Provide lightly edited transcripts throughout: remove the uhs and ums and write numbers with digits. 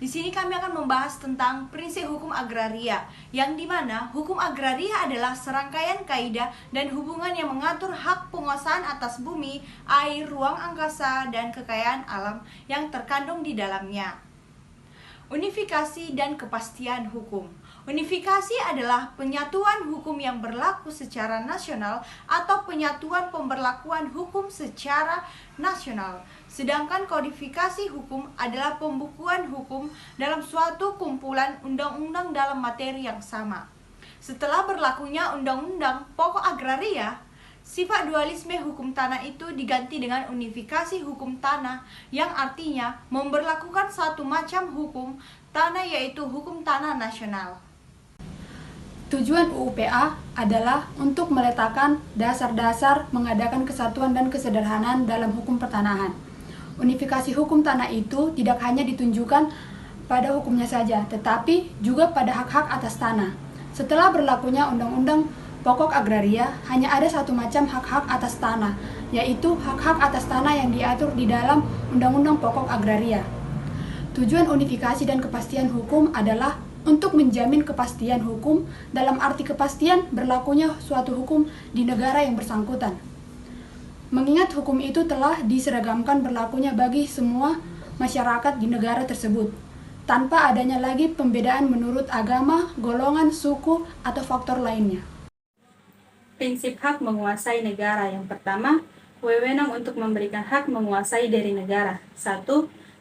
Di sini kami akan membahas tentang prinsip hukum agraria, yang dimana hukum agraria adalah serangkaian kaidah dan hubungan yang mengatur hak penguasaan atas bumi, air, ruang angkasa, dan kekayaan alam yang terkandung di dalamnya. Unifikasi dan kepastian hukum. Unifikasi adalah penyatuan hukum yang berlaku secara nasional atau penyatuan pemberlakuan hukum secara nasional. Sedangkan kodifikasi hukum adalah pembukuan hukum dalam suatu kumpulan undang-undang dalam materi yang sama. Setelah berlakunya Undang-Undang Pokok Agraria, sifat dualisme hukum tanah itu diganti dengan unifikasi hukum tanah, yang artinya memberlakukan satu macam hukum tanah, yaitu hukum tanah nasional. Tujuan UUPA adalah untuk meletakkan dasar-dasar mengadakan kesatuan dan kesederhanaan dalam hukum pertanahan. Unifikasi hukum tanah itu tidak hanya ditunjukkan pada hukumnya saja, tetapi juga pada hak-hak atas tanah. Setelah berlakunya Undang-Undang Pokok Agraria, hanya ada satu macam hak-hak atas tanah, yaitu hak-hak atas tanah yang diatur di dalam Undang-Undang Pokok Agraria. Tujuan unifikasi dan kepastian hukum adalah untuk menjamin kepastian hukum dalam arti kepastian berlakunya suatu hukum di negara yang bersangkutan. Mengingat hukum itu telah diseragamkan berlakunya bagi semua masyarakat di negara tersebut, tanpa adanya lagi pembedaan menurut agama, golongan, suku, atau faktor lainnya. Prinsip hak menguasai negara. Yang pertama, wewenang untuk memberikan hak menguasai dari negara. 1.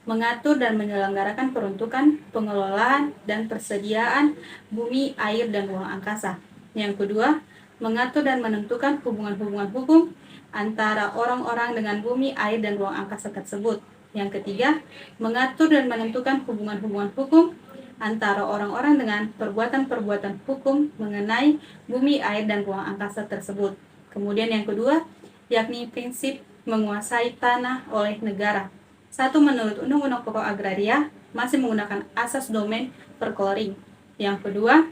Mengatur dan menyelenggarakan peruntukan, pengelolaan, dan persediaan bumi, air, dan ruang angkasa. Yang kedua, mengatur dan menentukan hubungan-hubungan hukum antara orang-orang dengan bumi, air, dan ruang angkasa tersebut. Yang ketiga, mengatur dan menentukan hubungan-hubungan hukum antara orang-orang dengan perbuatan-perbuatan hukum mengenai bumi, air, dan ruang angkasa tersebut. Kemudian yang kedua, yakni prinsip menguasai tanah oleh negara. 1. Menurut Undang-Undang Pokok Agraria, masih menggunakan asas domain percoloring. Yang kedua,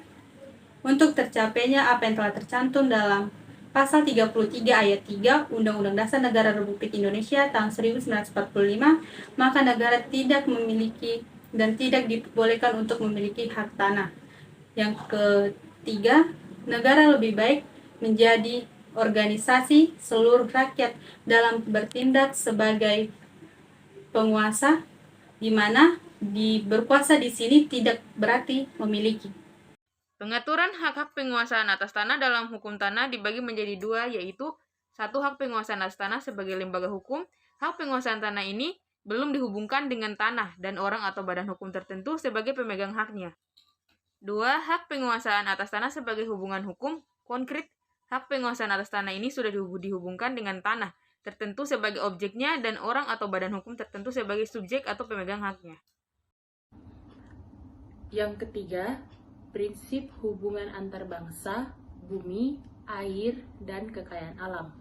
untuk tercapainya apa yang telah tercantum dalam Pasal 33 ayat 3 Undang-Undang Dasar Negara Republik Indonesia tahun 1945, maka negara tidak memiliki dan tidak diperbolehkan untuk memiliki hak tanah. Yang ketiga, negara lebih baik menjadi organisasi seluruh rakyat dalam bertindak sebagai penguasa, di mana berkuasa di sini tidak berarti memiliki. Pengaturan hak-hak penguasaan atas tanah dalam hukum tanah dibagi menjadi dua, yaitu 1. Hak penguasaan atas tanah sebagai lembaga hukum. Hak penguasaan tanah ini belum dihubungkan dengan tanah dan orang atau badan hukum tertentu sebagai pemegang haknya. 2. Hak penguasaan atas tanah sebagai hubungan hukum konkret. Hak penguasaan atas tanah ini sudah dihubungkan dengan tanah tertentu sebagai objeknya dan orang atau badan hukum tertentu sebagai subjek atau pemegang haknya. Yang ketiga, prinsip hubungan antar bangsa, bumi, air, dan kekayaan alam.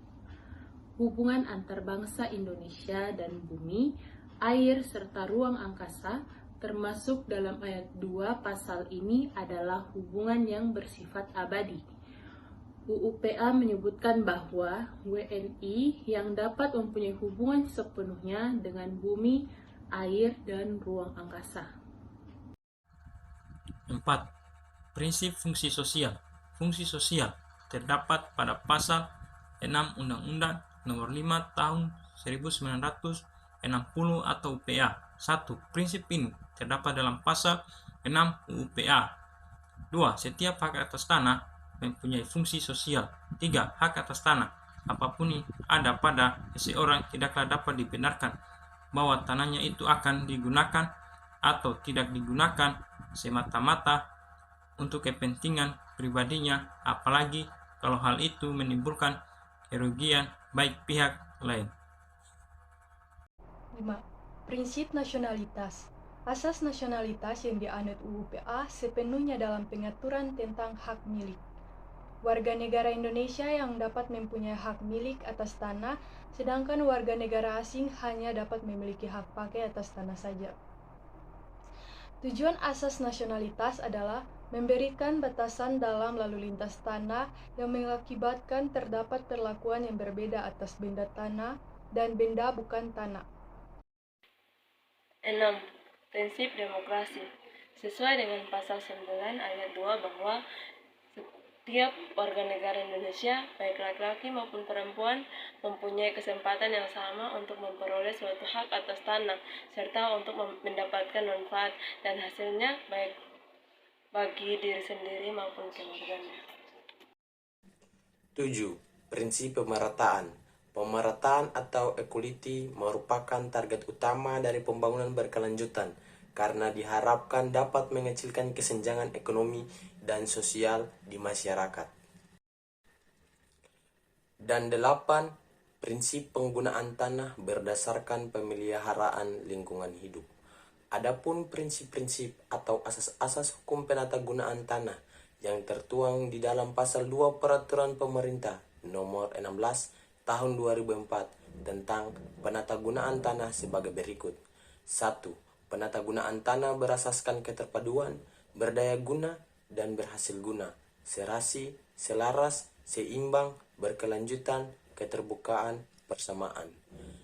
Hubungan antar bangsa Indonesia dan bumi, air, serta ruang angkasa termasuk dalam ayat 2 pasal ini adalah hubungan yang bersifat abadi. UUPA menyebutkan bahwa WNI yang dapat mempunyai hubungan sepenuhnya dengan bumi, air, dan ruang angkasa. 4. Prinsip fungsi sosial. Fungsi sosial terdapat pada pasal 6 Undang-Undang Nomor 5 Tahun 1960 atau UPA. 1. Prinsip ini terdapat dalam pasal 6 UUPA. 2. Setiap hak atas tanah mempunyai fungsi sosial. 3. Hak atas tanah apapun yang ada pada seseorang tidaklah dapat dibenarkan bahwa tanahnya itu akan digunakan atau tidak digunakan semata-mata untuk kepentingan pribadinya, apalagi kalau hal itu menimbulkan kerugian baik pihak lain. 5. Prinsip nasionalitas. Asas nasionalitas yang dianut UUPA sepenuhnya dalam pengaturan tentang hak milik. Warga negara Indonesia yang dapat mempunyai hak milik atas tanah, sedangkan warga negara asing hanya dapat memiliki hak pakai atas tanah saja. Tujuan asas nasionalitas adalah memberikan batasan dalam lalu lintas tanah yang mengakibatkan terdapat perlakuan yang berbeda atas benda tanah dan benda bukan tanah. 6. prinsip demokrasi. Sesuai dengan pasal 9 ayat 2 bahwa setiap warga negara Indonesia, baik laki-laki maupun perempuan, mempunyai kesempatan yang sama untuk memperoleh suatu hak atas tanah, serta untuk mendapatkan manfaat dan hasilnya baik bagi diri sendiri maupun keluarganya. 7. Prinsip pemerataan. Pemerataan atau equality merupakan target utama dari pembangunan berkelanjutan karena diharapkan dapat mengecilkan kesenjangan ekonomi dan sosial di masyarakat. Dan 8. Prinsip penggunaan tanah berdasarkan pemeliharaan lingkungan hidup. Adapun prinsip-prinsip atau asas-asas hukum penatagunaan tanah yang tertuang di dalam pasal 2 Peraturan Pemerintah nomor 16 tahun 2004 tentang penatagunaan tanah sebagai berikut. 1. Penatagunaan tanah berasaskan keterpaduan, berdaya guna, dan berhasil guna, serasi, selaras, seimbang, berkelanjutan, keterbukaan, persamaan.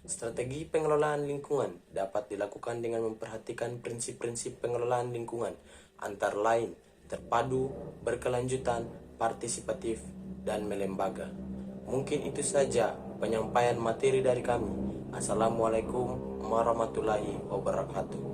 Strategi pengelolaan lingkungan dapat dilakukan dengan memperhatikan prinsip-prinsip pengelolaan lingkungan, antara lain terpadu, berkelanjutan, partisipatif, dan melembaga. Mungkin itu saja penyampaian materi dari kami. Assalamualaikum warahmatullahi wabarakatuh.